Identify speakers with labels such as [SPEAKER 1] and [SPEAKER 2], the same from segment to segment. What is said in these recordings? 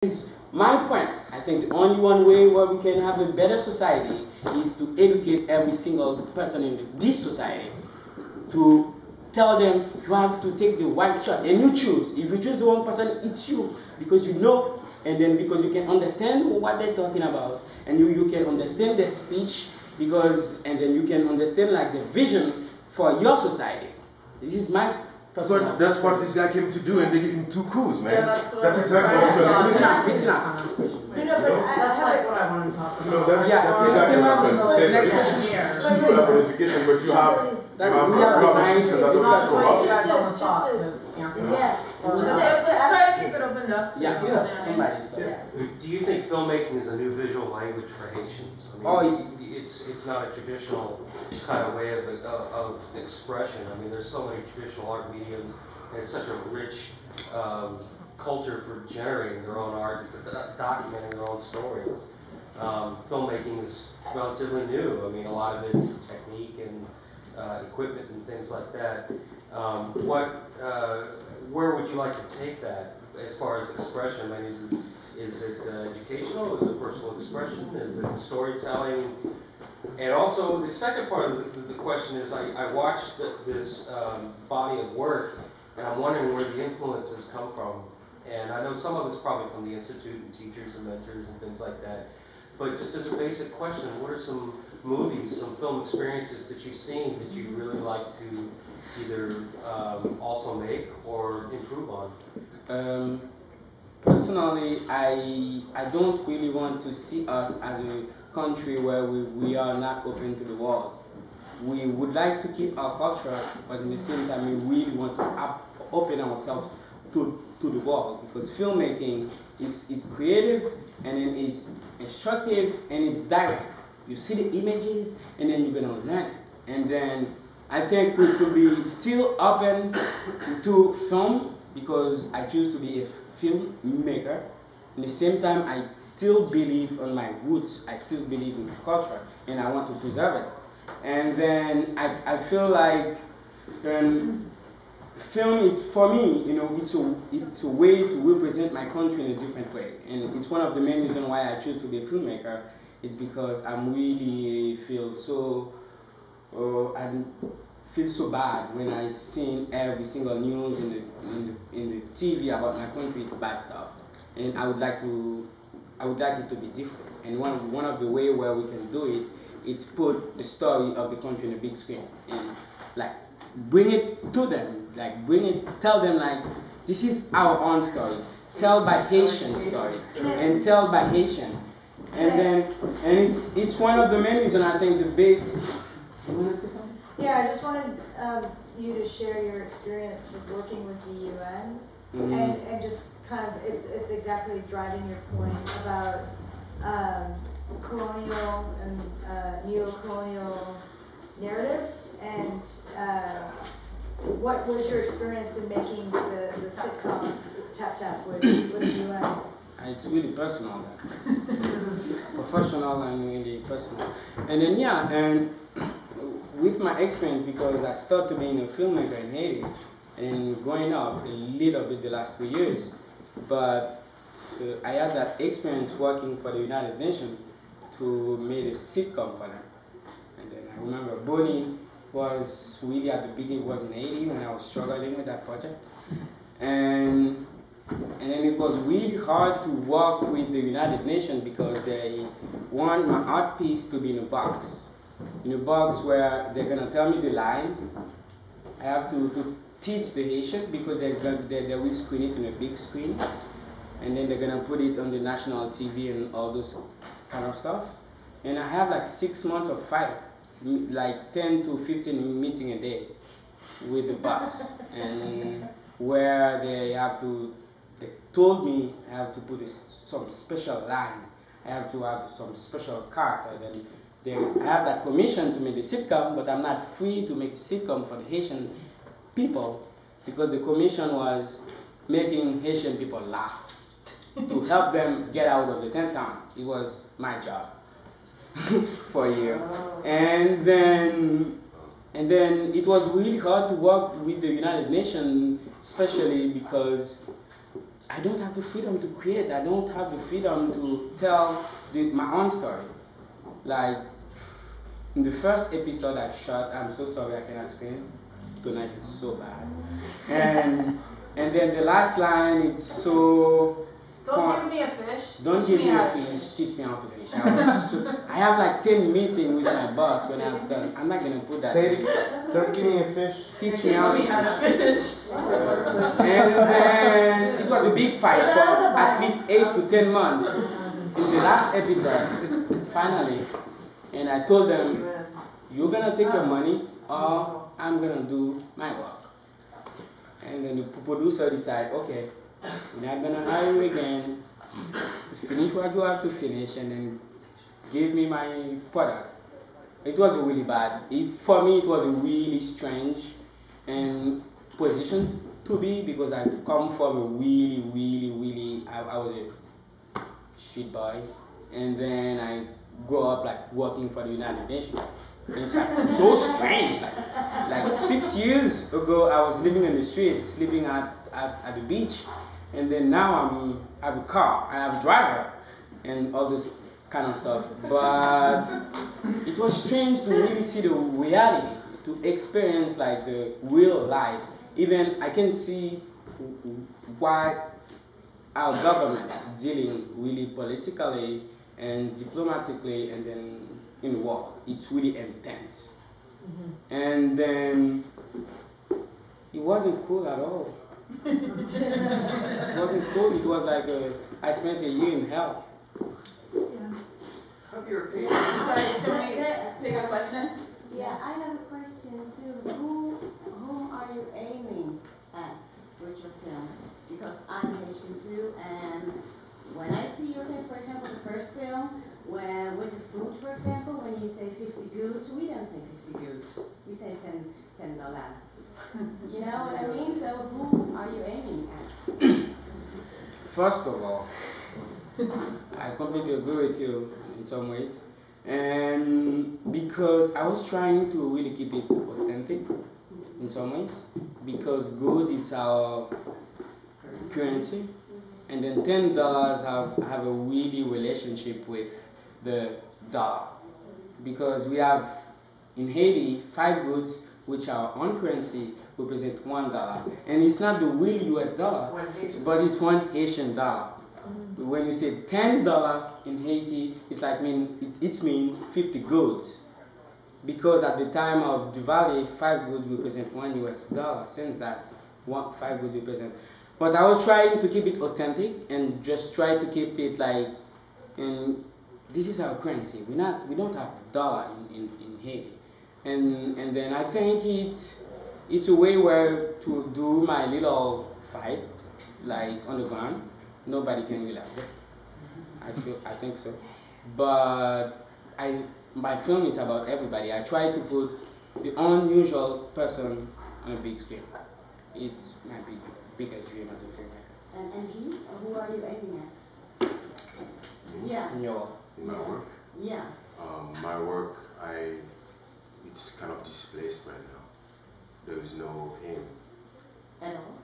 [SPEAKER 1] is my point. I think the only one way where we can have a better society is to educate every single person in this society to tell them you have to take the right choice and you choose. If you choose the wrong person, it's you because you know, and then because you can understand what they're talking about and you can understand their speech because and then you can understand like the vision for your society. This is my personal.
[SPEAKER 2] But that's what this guy came to do, and they give him 2 coups, man.
[SPEAKER 3] Yeah,
[SPEAKER 2] that's exactly what I'm trying to say.
[SPEAKER 1] It's enough.
[SPEAKER 3] That's like what I want to talk about.
[SPEAKER 2] That's exactly what I'm trying to say. It's two level education, but you have a system that's
[SPEAKER 3] Try to keep it open up.
[SPEAKER 4] Do you think filmmaking is a new visual language for Haitians? I mean, it's not a traditional kind of way of expression. I mean, there's so many traditional art mediums, and it's such a rich culture for generating their own art, documenting their own stories. Filmmaking is relatively new. I mean, a lot of it's technique and equipment and things like that. Where would you like to take that as far as expression? I mean, is it educational? Is it personal expression? Is it storytelling? And also, the second part of the question is, I watched this body of work, and I'm wondering where the influences come from. And I know some of it's probably from the Institute and teachers and mentors and things like that. But just as a basic question, what are some movies, some film experiences that you've seen that you'd really like to either also make or improve on?
[SPEAKER 1] Personally, I don't really want to see us as a country where we are not open to the world. We would like to keep our culture, but in the same time, we really want to open ourselves to the world because filmmaking is creative and then it's instructive and it's direct. You see the images and then you're gonna learn. And then I think we could be still open to film because I choose to be a filmmaker. At the same time, I still believe on my roots. I still believe in my culture, and I want to preserve it. And then I feel like film, for me, it's a way to represent my country in a different way. And it's one of the main reasons why I choose to be a filmmaker. It's because I'm really feel so. I feel so bad when I see every single news in the TV about my country. It's bad stuff, and I would like it to be different. And one of the way where we can do it is put the story of the country in a big screen and like bring it to them, like tell them like this is our own story, tell by Haitian stories, and tell by Haitian, and it's one of the main reasons I think the base. You want to say something?
[SPEAKER 5] Yeah, I just wanted you to share your experience with working with the UN, and just kind of it's exactly driving your point about colonial and neo-colonial narratives, and what was your experience in making the sitcom Tap Tap with the UN?
[SPEAKER 1] It's really personal, professional and really personal, and then and with my experience, because I started being a filmmaker in Haiti and growing up a little bit the last 2 years, but I had that experience working for the United Nations to make a sitcom for them. And then I remember Bonnie was really at the beginning, was in Haiti when I was struggling with that project. And then it was really hard to work with the United Nations because they want my art piece to be in a box. In a box where they're gonna tell me the line. I have to teach the Haitian because they will screen it in a big screen, and then they're gonna put it on the national TV and all those kind of stuff. And I have like 6 months of fight, like 10 to 15 meetings a day with the boss, and where they told me I have to put some special line. I have to have some special character. Then they have that commission to make the sitcom, but I'm not free to make a sitcom for the Haitian people because the commission was making Haitian people laugh to help them get out of the tent town. It was my job for a year, and then it was really hard to work with the United Nations, especially because I don't have the freedom to create. I don't have the freedom to tell my own story. Like in the first episode I shot, I'm so sorry I cannot scream. Tonight is so bad. And then the last line, it's so.
[SPEAKER 3] Don't give me a fish.
[SPEAKER 1] Don't give me a fish. Teach me how to fish. I have like 10 meetings with my boss when I'm done. I'm not gonna put that.
[SPEAKER 2] Say it. Don't give me a fish.
[SPEAKER 1] Teach me how to fish. And then it was a big fight for at least 8 to 10 months. In the last episode, finally, and I told them, you're gonna take your money or I'm gonna do my work. And then the producer decided, okay, we're not gonna hire you again. Finish what you have to finish and then give me my product. It was really bad. For me, it was a really strange position to be because I come from a really, I was a street boy. And then I grew up like working for the United Nations. It's like so strange. Like 6 years ago, I was living in the street, sleeping at the beach, and then now I have a car, I have a driver, and all this kind of stuff. But it was strange to really see the reality, to experience like the real life. Even I can see why our government dealing really politically and diplomatically, and then in war. It's really intense. And then it wasn't cool at all. It wasn't cool. It was like I spent a year in hell.
[SPEAKER 3] Sorry, can we take a question?
[SPEAKER 6] Yeah, I have a question too. Whom are you aiming at with your films? Because I'm Haitian too, and when I see your film, for example, the first film, where with the food, for example, when you say 50 goods, we don't say 50 goods. We say $10. You know what I mean? So who are you aiming at?
[SPEAKER 1] First of all, I completely agree with you in some ways. And because I was trying to really keep it authentic in some ways, because good is our currency, and then $10 have a really relationship with the dollar, because we have in Haiti 5 goods which are on currency represent $1, and it's not the real US dollar, but it's one Haitian dollar. When you say $10 in Haiti, it's like it means 50 goods, because at the time of Diwali, 5 goods represent $1 US. Since that, 5 goods represent. But I was trying to keep it authentic and just try to keep it like, and this is our currency. We don't have dollar in Haiti, and then I think it's a way where to do my little fight, like on the ground. Nobody can realize it. I think so. But my film is about everybody. I try to put the unusual person on a big screen. It's my biggest dream as a filmmaker.
[SPEAKER 6] And he? Who are you aiming at? Yeah.
[SPEAKER 1] In your
[SPEAKER 2] My work?
[SPEAKER 6] Yeah.
[SPEAKER 2] My work, it's kind of displaced right now. There is no aim.
[SPEAKER 6] At all?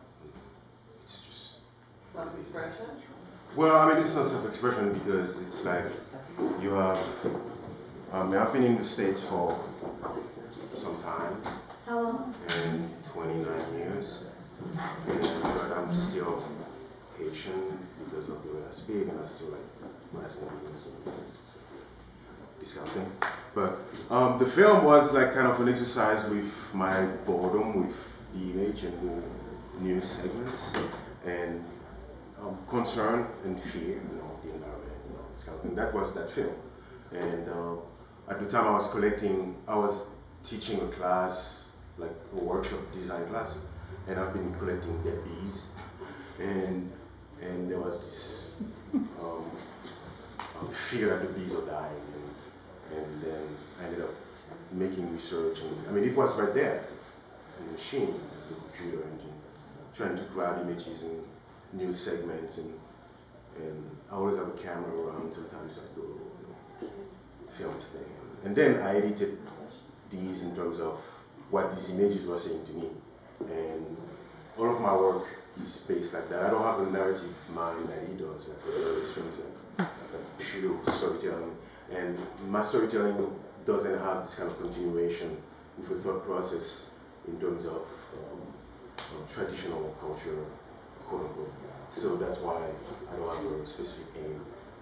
[SPEAKER 2] It's just
[SPEAKER 3] Self-expression?
[SPEAKER 2] well, I mean, it's not self-expression because it's like you have. I've been in the States for some time.
[SPEAKER 5] How long?
[SPEAKER 2] And 29 years. But I'm still Haitian because of the way I speak, and I still like last name years and this kind of thing. But the film was like kind of an exercise with my boredom with the image and the news segments, and concern and fear, the environment, this kind of thing. That was that film. And at the time I was teaching a class, like a workshop design class, and I've been collecting dead bees, and there was this fear that the bees are dying, and then I ended up making research, and I mean it was right there, in the machine, the computer engine, trying to grab images and news segments, and I always have a camera around. Sometimes I go film thing, and then I edited these in terms of what these images were saying to me. And all of my work space like that. I don't have a narrative mind that he does, like those things like pure storytelling. And my storytelling doesn't have this kind of continuation with a thought process in terms of traditional culture, quote unquote. So that's why I don't have a specific aim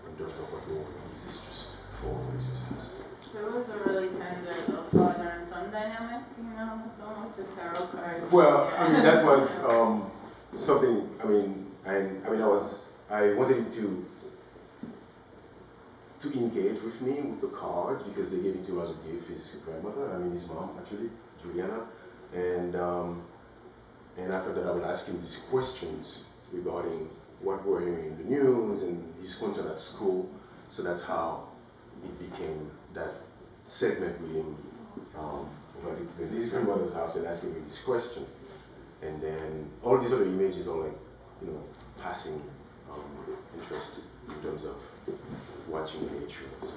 [SPEAKER 2] in terms of what role this is just for exercise.
[SPEAKER 3] It was a really tender father and son dynamic, you know, going with the tarot cards.
[SPEAKER 2] Well,
[SPEAKER 3] Yeah.
[SPEAKER 2] I mean that was something. I wanted him to engage with me with the cards because they gave it to him as a gift. His grandmother, his mom actually, Juliana, and I thought that I would ask him these questions regarding what we're hearing in the news and his concern at school. So that's how it became that segment with him in his grandmother's house and asking me this question. And then all these other images are like, passing interest in terms of watching nature. So